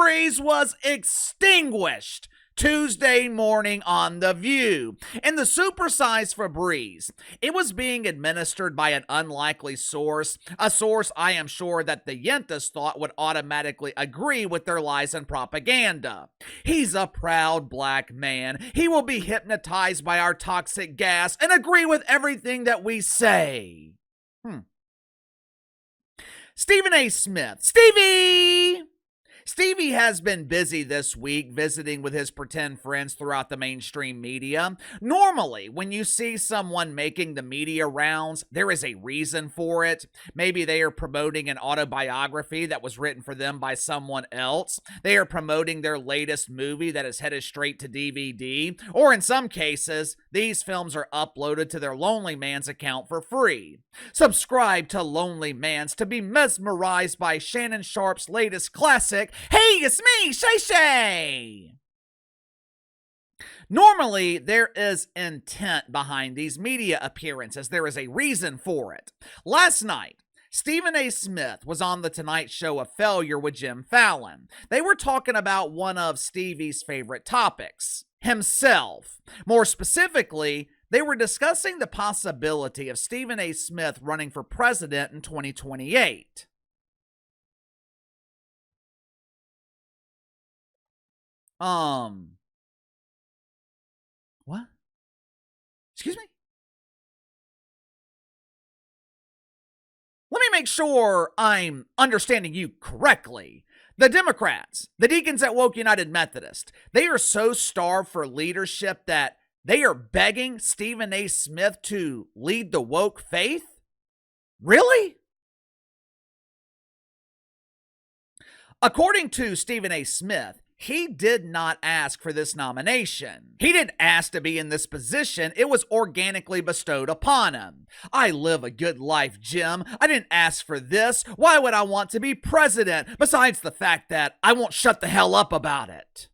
Breeze was extinguished Tuesday morning on The View. And the supersized Febreze, it was being administered by an unlikely source, a source I am sure that the Yentas thought would automatically agree with their lies and propaganda. He's a proud black man. He will be hypnotized by our toxic gas and agree with everything that we say. Stephen A. Smith. Stevie has been busy this week visiting with his pretend friends throughout the mainstream media. Normally, when you see someone making the media rounds, there is a reason for it. Maybe they are promoting an autobiography that was written for them by someone else. They are promoting their latest movie that is headed straight to DVD. Or in some cases, these films are uploaded to their Lonely Man's account for free. Subscribe to Lonely Man's to be mesmerized by Shannon Sharpe's latest classic, Hey, it's me, Shay Shay! Normally, there is intent behind these media appearances. There is a reason for it. Last night, Stephen A. Smith was on The Tonight Show of Failure with Jim Fallon. They were talking about one of Stevie's favorite topics, himself. More specifically, they were discussing the possibility of Stephen A. Smith running for president in 2028. What? Excuse me? Let me make sure I'm understanding you correctly. The Democrats, the deacons at Woke United Methodist, they are so starved for leadership that they are begging Stephen A. Smith to lead the woke faith? Really? According to Stephen A. Smith, he did not ask for this nomination. He didn't ask to be in this position. It was organically bestowed upon him. I live a good life, Jim. I didn't ask for this. Why would I want to be president? Besides the fact that I won't shut the hell up about it.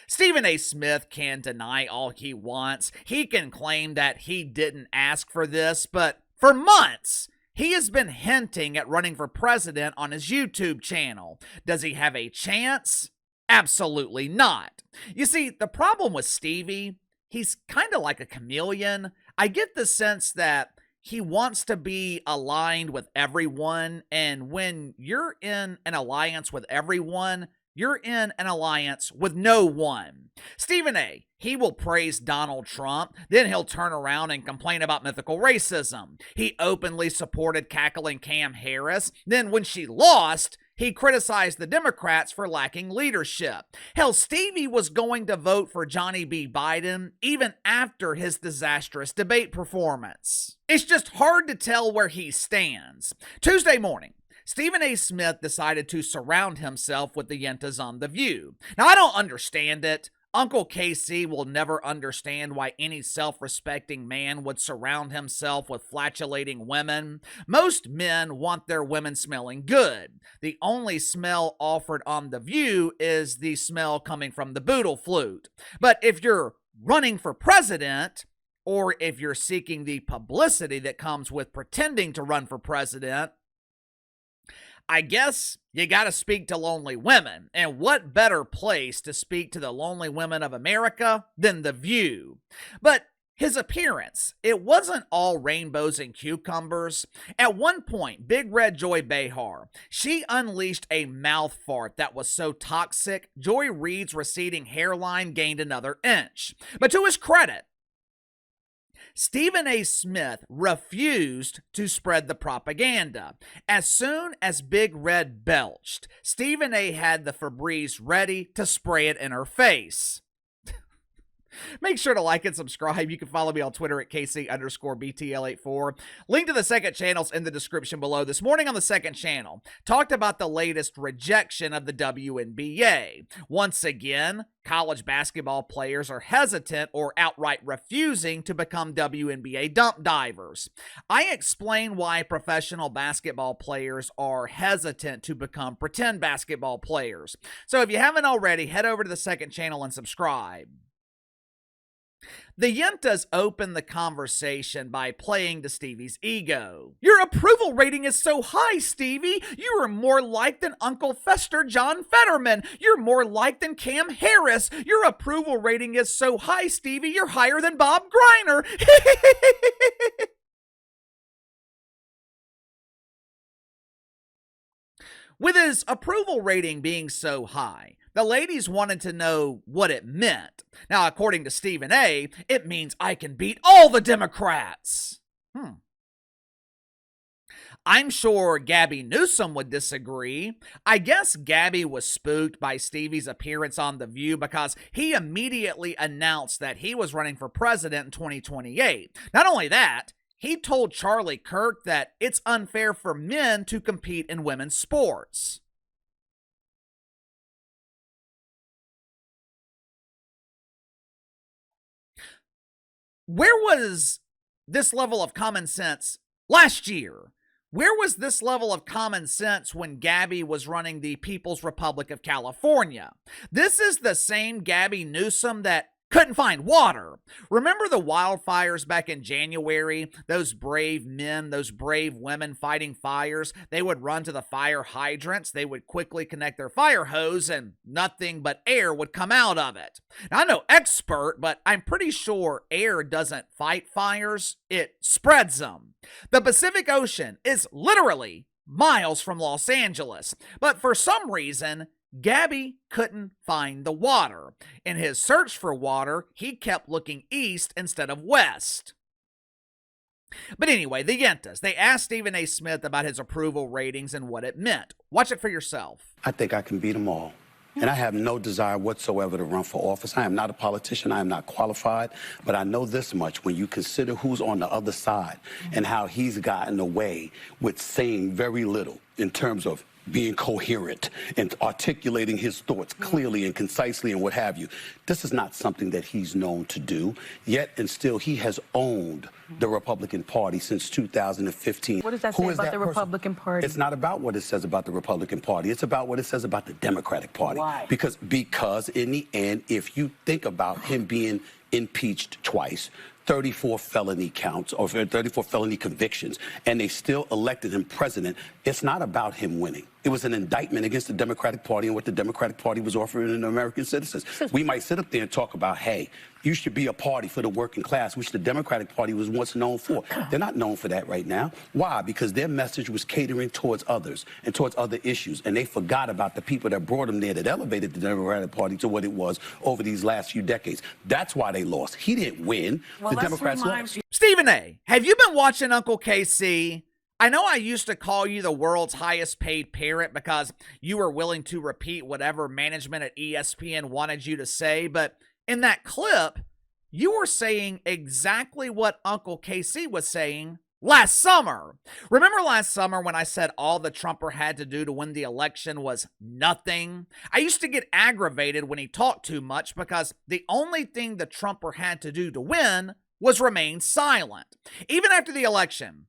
Stephen A. Smith can deny all he wants. He can claim that he didn't ask for this, but for months, he has been hinting at running for president on his YouTube channel. Does he have a chance? Absolutely not. You see, the problem with Stevie, he's kind of like a chameleon. I get the sense that he wants to be aligned with everyone, and when you're in an alliance with everyone, you're in an alliance with no one. Stephen A., he will praise Donald Trump, then he'll turn around and complain about mythical racism. He openly supported cackling Cam Harris. Then when she lost, he criticized the Democrats for lacking leadership. Hell, Stevie was going to vote for Johnny B. Biden even after his disastrous debate performance. It's just hard to tell where he stands. Tuesday morning, Stephen A. Smith decided to surround himself with the Yentas on The View. Now, I don't understand it. Uncle KC will never understand why any self-respecting man would surround himself with flatulating women. Most men want their women smelling good. The only smell offered on The View is the smell coming from the boodle flute. But if you're running for president, or if you're seeking the publicity that comes with pretending to run for president, I guess you gotta speak to lonely women. And what better place to speak to the lonely women of America than The View? But his appearance, it wasn't all rainbows and cucumbers. At one point, Big Red Joy Behar, she unleashed a mouth fart that was so toxic, Joy Reid's receding hairline gained another inch. But to his credit, Stephen A. Smith refused to spread the propaganda. As soon as Big Red belched, Stephen A. had the Febreze ready to spray it in her face. Make sure to like and subscribe. You can follow me on Twitter at KC_BTL84. Link to the second channel's in the description below. This morning on the second channel, talked about the latest rejection of the WNBA. Once again, college basketball players are hesitant or outright refusing to become WNBA dump divers. I explain why professional basketball players are hesitant to become pretend basketball players. So if you haven't already, head over to the second channel and subscribe. The Yentas open the conversation by playing to Stevie's ego. Your approval rating is so high, Stevie. You are more liked than Uncle Fester John Fetterman. You're more liked than Cam Harris. Your approval rating is so high, Stevie. You're higher than Bob Greiner. With his approval rating being so high, the ladies wanted to know what it meant. Now, according to Stephen A., it means I can beat all the Democrats. I'm sure Gabby Newsom would disagree. I guess Gabby was spooked by Stevie's appearance on The View because he immediately announced that he was running for president in 2028. Not only that, he told Charlie Kirk that it's unfair for men to compete in women's sports. Where was this level of common sense last year? Where was this level of common sense when Gabby was running the People's Republic of California? This is the same Gabby Newsom that couldn't find water. Remember the wildfires back in January? Those brave men, those brave women fighting fires. They would run to the fire hydrants. They would quickly connect their fire hose and nothing but air would come out of it. Now, I'm no expert, but I'm pretty sure air doesn't fight fires. It spreads them. The Pacific Ocean is literally miles from Los Angeles, but for some reason, Gabby couldn't find the water. In his search for water, he kept looking east instead of west. But anyway, the Yentas, they asked Stephen A. Smith about his approval ratings and what it meant. Watch it for yourself. I think I can beat them all. And I have no desire whatsoever to run for office. I am not a politician. I am not qualified. But I know this much. When you consider who's on the other side and how he's gotten away with saying very little in terms of being coherent and articulating his thoughts clearly and concisely and what have you. This is not something that he's known to do. Yet and still, he has owned the Republican Party since 2015. What does that say about the Republican Party? It's not about what it says about the Republican Party. It's about what it says about the Democratic Party. Why? Because in the end, if you think about him being impeached twice, 34 felony counts or 34 felony convictions, and they still elected him president, it's not about him winning. It was an indictment against the Democratic Party and what the Democratic Party was offering to American citizens. We might sit up there and talk about, hey, you should be a party for the working class, which the Democratic Party was once known for. They're not known for that right now. Why? Because their message was catering towards others and towards other issues, and they forgot about the people that brought them there, that elevated the Democratic Party to what it was over these last few decades. That's why they lost. He didn't win. The Democrats lost. Stephen A., have you been watching Uncle KC? I know I used to call you the world's highest paid parent because you were willing to repeat whatever management at ESPN wanted you to say, but in that clip, you were saying exactly what Uncle KC was saying last summer. Remember last summer when I said all the Trumper had to do to win the election was nothing? I used to get aggravated when he talked too much because the only thing the Trumper had to do to win was remain silent. Even after the election,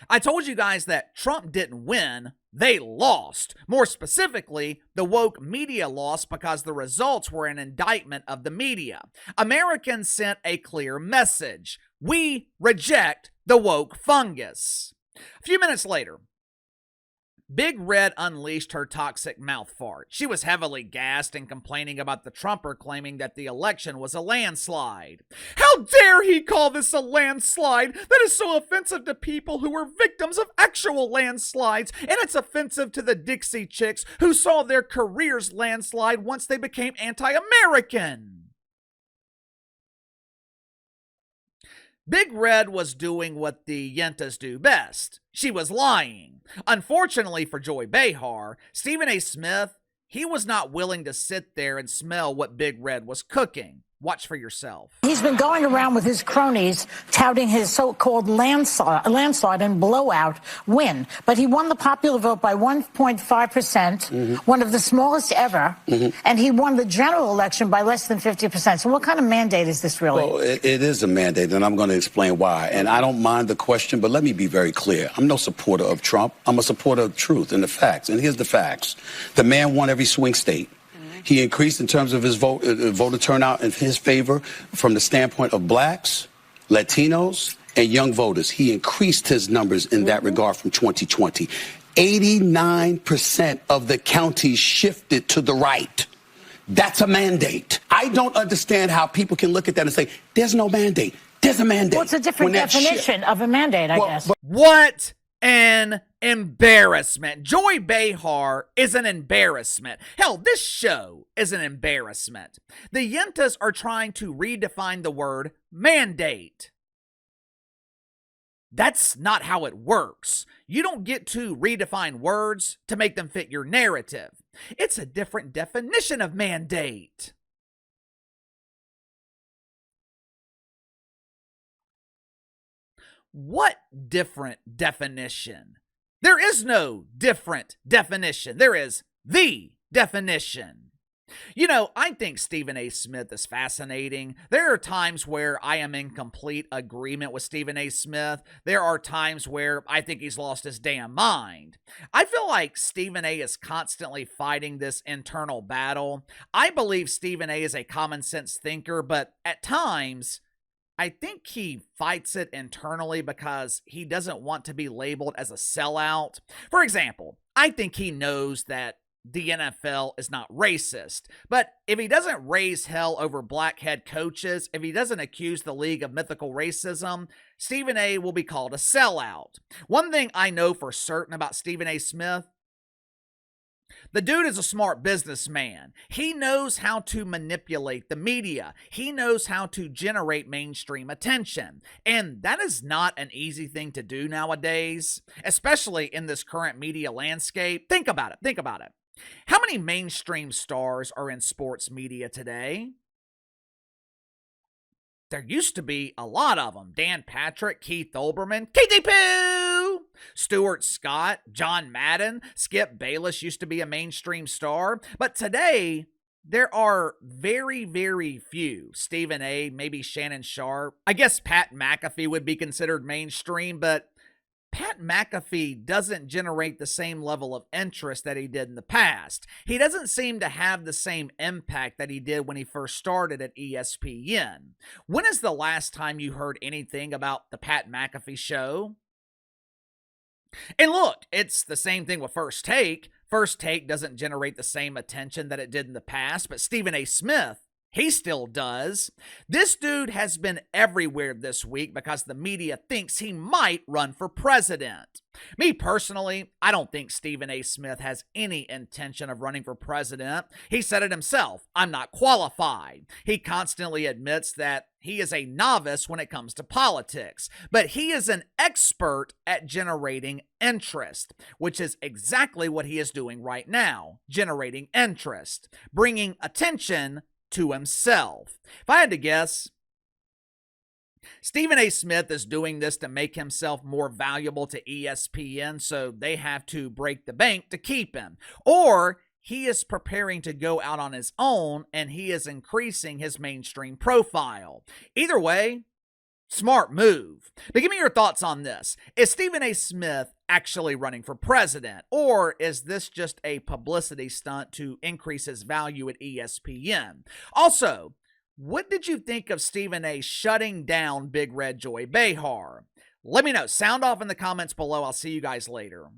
I told you guys that Trump didn't win, they lost. More specifically, the woke media lost because the results were an indictment of the media. Americans sent a clear message. We reject the woke fungus. A few minutes later, Big Red unleashed her toxic mouth fart. She was heavily gassed and complaining about the Trumper claiming that the election was a landslide. How dare he call this a landslide? That is so offensive to people who were victims of actual landslides, and it's offensive to the Dixie Chicks who saw their careers landslide once they became anti-American. Big Red was doing what the Yentas do best. She was lying. Unfortunately for Joy Behar, Stephen A. Smith, he was not willing to sit there and smell what Big Red was cooking. Watch for yourself. He's been going around with his cronies touting his so-called landslide and blowout win. But he won the popular vote by 1.5%, one of the smallest ever, and he won the general election by less than 50%. So what kind of mandate is this really? Well, it is a mandate, and I'm going to explain why. And I don't mind the question, but let me be very clear. I'm no supporter of Trump. I'm a supporter of truth and the facts. And here's the facts. The man won every swing state. He increased in terms of his voter turnout in his favor from the standpoint of blacks, Latinos, and young voters. He increased his numbers in that regard from 2020. 89% of the counties shifted to the right. That's a mandate. I don't understand how people can look at that and say, there's no mandate. There's a mandate. Well, it's a different definition of a mandate, I guess. What an embarrassment. Joy Behar is an embarrassment. Hell, this show is an embarrassment. The Yentas are trying to redefine the word mandate. That's not how it works. You don't get to redefine words to make them fit your narrative. It's a different definition of mandate. What different definition? There is no different definition. There is the definition. You know, I think Stephen A. Smith is fascinating. There are times where I am in complete agreement with Stephen A. Smith. There are times where I think he's lost his damn mind. I feel like Stephen A. is constantly fighting this internal battle. I believe Stephen A. is a common sense thinker, but at times, I think he fights it internally because he doesn't want to be labeled as a sellout. For example, I think he knows that the NFL is not racist, but if he doesn't raise hell over black head coaches, if he doesn't accuse the league of mythical racism, Stephen A. will be called a sellout. One thing I know for certain about Stephen A. Smith, the dude is a smart businessman. He knows how to manipulate the media. He knows how to generate mainstream attention. And that is not an easy thing to do nowadays, especially in this current media landscape. Think about it. How many mainstream stars are in sports media today? There used to be a lot of them. Dan Patrick, Keith Olbermann, Katie Poo, Stuart Scott, John Madden, Skip Bayless used to be a mainstream star. But today, there are very, very few. Stephen A., maybe Shannon Sharp. I guess Pat McAfee would be considered mainstream, but Pat McAfee doesn't generate the same level of interest that he did in the past. He doesn't seem to have the same impact that he did when he first started at ESPN. When is the last time you heard anything about the Pat McAfee show? And look, it's the same thing with First Take. First Take doesn't generate the same attention that it did in the past, but Stephen A. Smith, he still does. This dude has been everywhere this week because the media thinks he might run for president. Me personally, I don't think Stephen A. Smith has any intention of running for president. He said it himself, I'm not qualified. He constantly admits that he is a novice when it comes to politics, but he is an expert at generating interest, which is exactly what he is doing right now, generating interest, bringing attention to himself. If I had to guess, Stephen A. Smith is doing this to make himself more valuable to ESPN, so they have to break the bank to keep him. Or he is preparing to go out on his own and he is increasing his mainstream profile. Either way, smart move. But give me your thoughts on this. Is Stephen A. Smith actually running for president, or is this just a publicity stunt to increase his value at ESPN? Also, what did you think of Stephen A. shutting down Big Red Joy Behar? Let me know. Sound off in the comments below. I'll see you guys later.